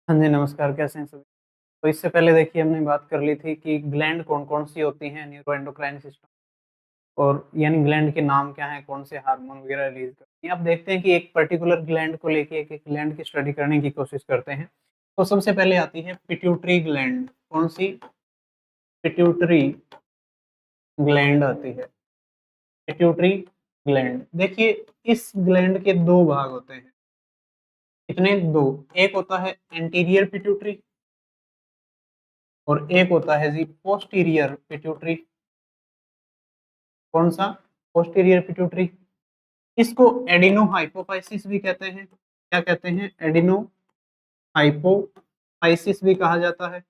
हाँ जी, नमस्कार, कैसे हैं सभी? तो इससे पहले देखिए हमने बात कर ली थी कि ग्लैंड कौन-कौन सी होती हैं न्यूरोएंडोक्राइन सिस्टम और यानी ग्लैंड के नाम क्या हैं, कौन से हार्मोन वगैरह रिलीज़ करती हैं। अब देखते हैं कि एक पर्टिकुलर ग्लैंड को लेके एक-एक ग्लैंड की स्टडी करने की कोशिश करते हैं। तो सबसे पहले आती है पिट्यूटरी ग्लैंड, कौन-सी? पिट्यूटरी ग्लैंड आती है, पिट्यूटरी ग्लैंड। देखिए इस ग्लैंड के 2 भाग होते हैं, कितने? 2, एक होता है एंटीरियर पिट्यूटरी और एक होता है जी पोस्टीरियर पिट्यूटरी। कौन-सा? Posterior pituitary. इसको एडिनोहाइपोफाइसिस भी कहते हैं। क्या कहते हैं? एडिनोहाइपोफाइसिस भी कहा जाता है।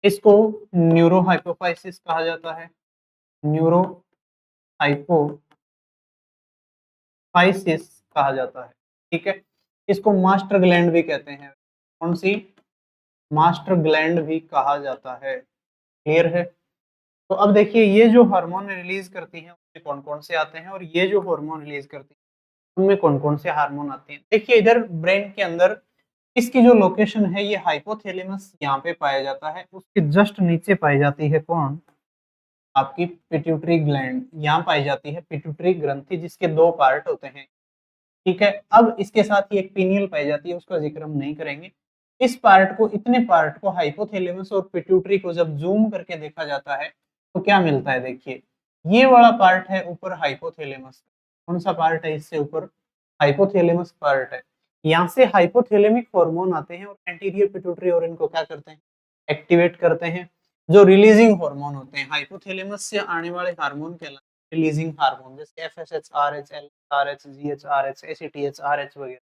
इसको न्यूरोहाइपोफाइसिस कहा जाता है। न्यूरोहाइपोफाइसिस कहा जाता है। ठीक है? इसको मास्टर ग्लैंड भी कहते हैं। कौन-सी? मास्टर ग्लैंड भी कहा जाता है। क्लियर है? तो अब देखिए ये जो हार्मोन रिलीज़ करती हैं, उसमें कौन-कौन से आते हैं और ये जो हार्मोन रिलीज़ करती हैं, उनमें कौन-कौन से हार्मोन आते हैं। देखिए इधर ब्रेन के अंदर इसकी जो लोकेशन है ये हाइपोथैलेमस यहाँ पे पाया जाता है, उसके जस्ट नीचे पाई जाती है कौन? आपकी पिट्यूटरी ग्लैंड, यहाँ पाई जाती है पिट्यूटरी ग्रंथि जिसके 2 पार्ट होते हैं, ठीक है? अब इसके साथ ही एक पीनियल पाई जाती है, उसका ज़िक्र हम नहीं करेंगे। इस पार्ट को इतने पार्ट को हाइपोथैलेमस और पिट्यूटरी को जब ज़ूम करके देखा जाता है, तो क्या मिलता है देखिए, ये वाला पार्ट है ऊपर हाइपोथैलेमस, कौन-सा पार्ट है इससे ऊपर? हाइपोथैलेमस पार्ट है। यहाँ से हाइपोथैलेमिक हार्मोन आते हैं और एंटीरियर पिट्यूटरी और इनको क्या करते हैं? एक्टिवेट करते हैं। जो रिलीजिंग हार्मोन होते हैं, हाइपोथैलेमस से आने वाले हार्मोन कहलाते हैं रिलीजिंग हार्मोन, जैसे एफएसएच, आरएच, एलएचआरएच, जीएचआरएच, एसीटीएच, आरएच वगैरह।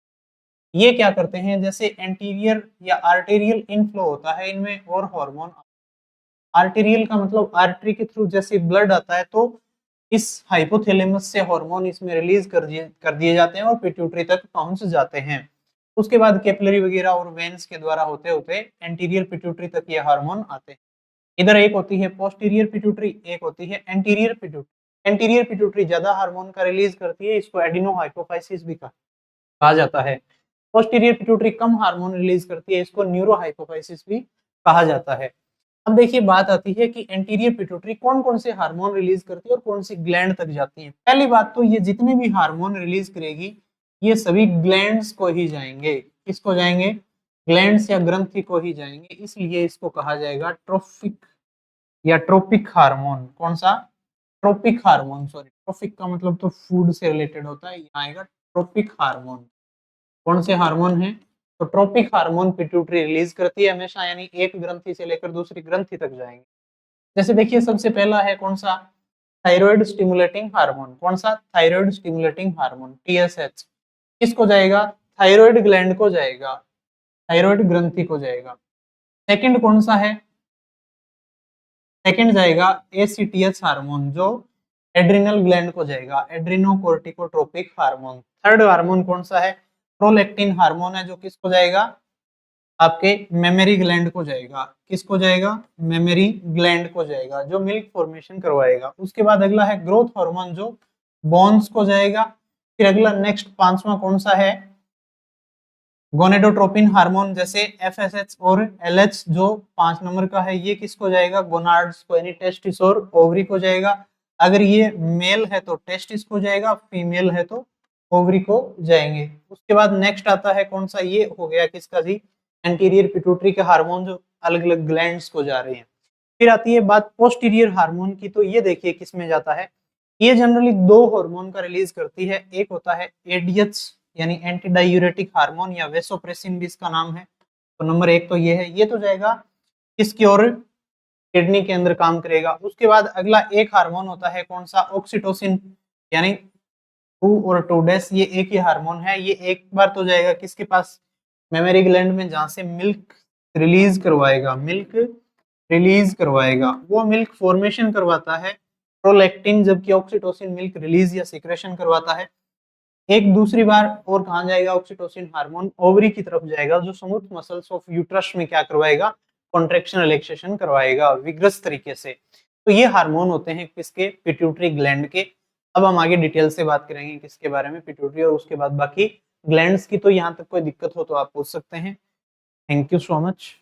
ये क्या करते हैं, जैसे एंटीरियर या आर्टेरियल इनफ्लो होता है इनमें और हार्मोन, आर्टेरियल का मतलब आर्टरी के थ्रू जैसे ब्लड आता है, तो इस हाइपोथैलेमस से हार्मोन इसमें रिलीज कर दिए जाते हैं और पिट्यूटरी तक पहुंच जाते हैं। उसके बाद कैपिलरी वगैरह और वेन्स के द्वारा होते होते एंटीरियर पिट्यूटरी तक ये हार्मोन आते हैं। इधर एक होती है पोस्टीरियर पिट्यूटरी, एक होती है एंटीरियर पिट्यूटरी। एंटीरियर पिट्यूटरी ज्यादा हार्मोन का रिलीज करती है, इसको एडिनोहाइपोफाइसिस भी कहा जाता है। पोस्टीरियर पिट्यूटरी कम हार्मोन रिलीज करती है, इसको न्यूरोहाइपोफाइसिस भी कहा जाता है। अब देखिए बात आती है कि एंटीरियर पिट्यूटरी कौन-कौन से हार्मोन रिलीज करती है और कौन सी ग्लैंड तक जाती है। पहली बात तो ये जितने भी हार्मोन रिलीज करेगी, ये सभी ग्लैंड्स को ही जाएंगे। किसको जाएंगे? ग्लैंड्स या ग्रंथि को ही जाएंगे, इसलिए इसको कहा जाएगा ट्रोफिक या ट्रोपिक हार्मोन। कौन सा? ट्रोपिक हार्मोन, सॉरी, ट्रोपिक का मतलब तो फूड से रिलेटेड होता है, यहाँ आएगा ट्रोपिक हार्मोन। कौन से हार्मोन हैं? तो ट्रोपिक हार्मोन पिट्यूटरी रिलीज करती है हमेशा, यानी एक ग्रंथि से लेकर दूसरी ग्रंथि तक जाएंगे। जैसे देखिए सबसे पहला है कौन सा? Thyroid stimulating hormone. कौन सा? Thyroid stimulating hormone, TSH. किसको जाएगा? थायराइड ग्लैंड को जाएगा, थायराइड ग्रंथि को जाएगा। सेकंड कौन सा है? सेकंड जाएगा एसीटीएच हार्मोन, जो एड्रिनल ग्लैंड को जाएगा, एड्रिनोकोर्टिकोट्रोपिक हार्मोन। थर्ड हार्मोन कौन सा है? प्रोलैक्टिन हार्मोन है, जो किसको जाएगा? आपके मेमोरी ग्लैंड को जाएगा। किसको जाएगा? मेमोरी ग्लैंड को जाएगा, जो मिल्क फॉर्मेशन करवाएगा। उसके बाद अगला है ग्रोथ हार्मोन, जो बोन्स को जाएगा। फिर अगला नेक्स्ट पांचवा कौन सा है? गोनेडोट्रोपिन हार्मोन, जैसे एफएसएच और एलएच जो 5 नंबर का है, ये किसको जाएगा? गोनाड्स को, यानी टेस्टिस और ओवरी को जाएगा। अगर ये मेल है तो टेस्टिस को जाएगा, फीमेल है तो ओवरी को जाएंगे। उसके बाद नेक्स्ट आता है कौन सा? ये हो गया किसका जी? एंटीरियर पिट्यूटरी के हार्मोन, जो अलग अलग ग्लैंड्स को जा रहे हैं। फिर आती है बात पोस्टीरियर हार्मोन की, तो ये देखिए किसमें जाता है। ये जनरली 2 हार्मोन का रिलीज करती है, एक होता है एडीएच यानी एंटी डायूरेटिक हार्मोन, या वेसोप्रेसिन भी इसका नाम है। तो नंबर 1 तो ये है, ये तो जाएगा किसकी ओर? किडनी के अंदर काम करेगा। उसके बाद अगला एक हार्मोन होता है कौन सा? ऑक्सीटोसिन, यानी 2 और 2 डैश, ये एक ही हार्मोन है। ये एक बार तो जाएगा किसके पास? मेमोरी ग्लैंड में, जहां से मिल्क रिलीज करवाएगा, मिल्क रिलीज करवाएगा। वो मिल्क फॉर्मेशन करवाता है प्रोलैक्टिन, जबकि ऑक्सीटोसिन मिल्क रिलीज या सिक्रेशन करवाता है। एक दूसरी बार और कहाँ जाएगा ऑक्सीटोसिन हार्मोन? ओवरी की तरफ जाएगा, जो स्मूथ मसल्स ऑफ यूट्रस में क्या करवाएगा? कॉन्ट्रैक्शन रिलैक्सेशन करवाएगा विग्रस तरीके से। तो ये हार्मोन होते हैं किसके? पिट्यूटरी ग्लैंड के। अब हम आगे डिटेल से बात करेंगे किसके बारे में? पिट्यूटरी, और उसके बाद बाकी ग्लैंड्स की। तो यहाँ तक कोई दिक्कत हो तो आप पूछ सकते हैं। Thank you so much.